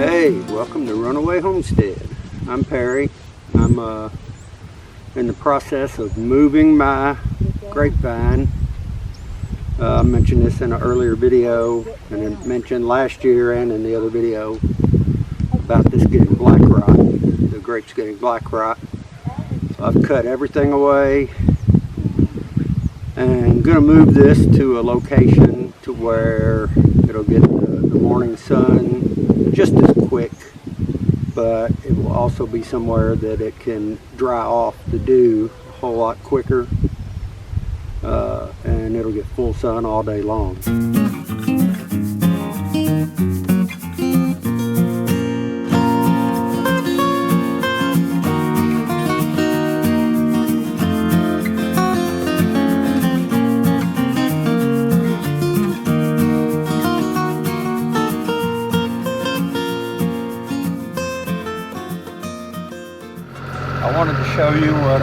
Hey, welcome to Runaway Homestead. I'm Perry. I'm in the process of moving my grapevine. I mentioned this in an earlier video, and I mentioned last year and in the other video about this getting black rot. The grapes getting black rot. So I've cut everything away and going to move this to a location to where it'll get the morning sun just as quick, but it will also be somewhere that it can dry off the dew a whole lot quicker, and it'll get full sun all day long. I wanted to show you what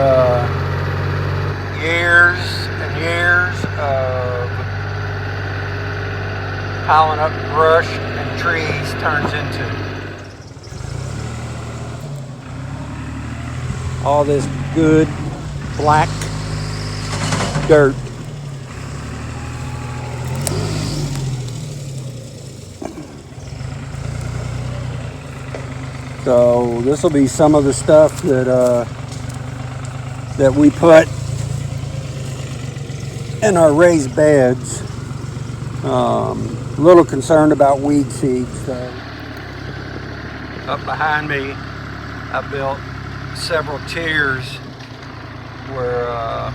years and years of piling up brush and trees turns into. All this good black dirt. So this will be some of the stuff that we put in our raised beds. A little concerned about weed seeds. So up behind me, I built several tiers where I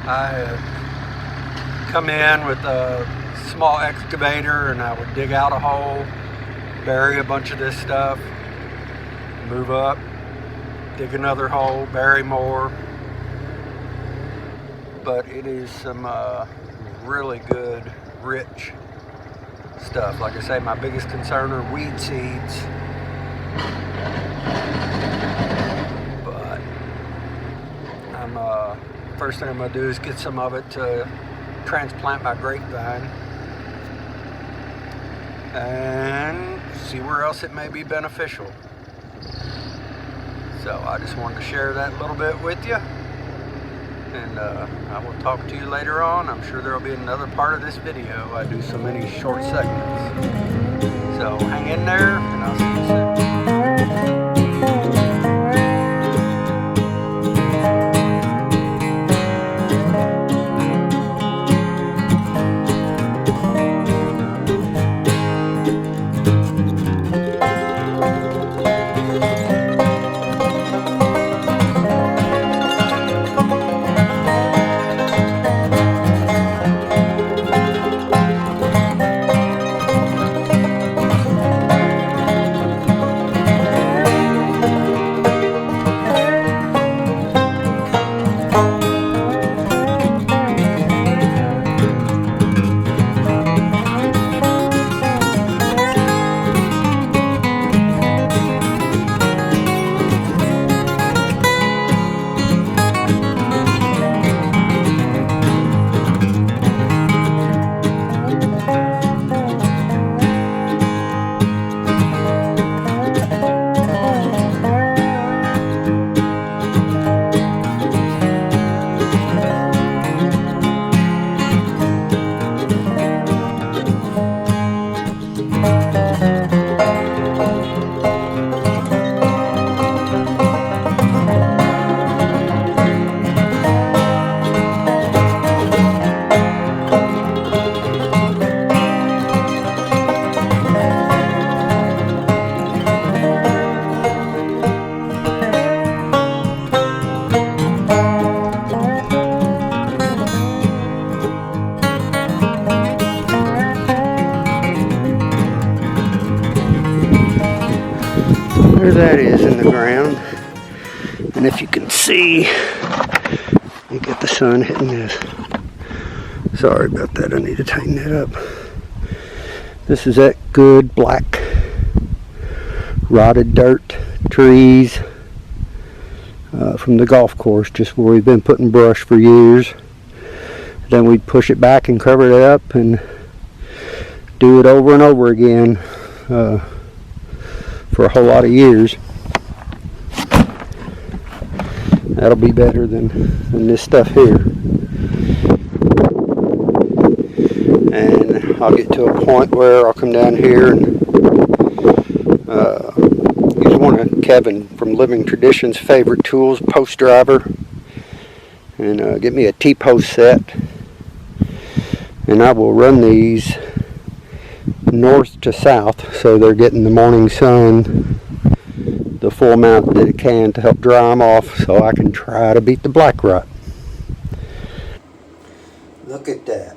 had come in with a small excavator and I would dig out a hole, bury a bunch of this stuff, move up, dig another hole, bury more. But it is some really good, rich stuff. Like I say, my biggest concern are weed seeds. But first thing I'm gonna do is get some of it to transplant my grapevine and see where else it may be beneficial. So I just wanted to share that a little bit with you, and I will talk to you later on. I'm sure there will be another part of this video. I do so many short segments. So hang in there, and I'll see you soon. There that is in the ground, and if you can see, you get the sun hitting this. Sorry about that, I need to tighten that up. This is that good black rotted dirt trees from the golf course, just where we've been putting brush for years. Then we'd push it back and cover it up and do it over and over again. for a whole lot of years. That'll be better than this stuff here. And I'll get to a point where I'll come down here and use one of Kevin from Living Traditions' favorite tools, post driver, and get me a T-post set. And I will run these north to south so they're getting the morning sun the full amount that it can to help dry them off, so I can try to beat the black rot. Look at that.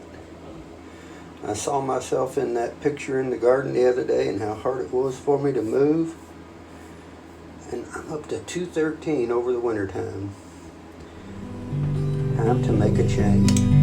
I saw myself in that picture in the garden the other day and how hard it was for me to move, and I'm up to 213 over the winter time. Time to make a change.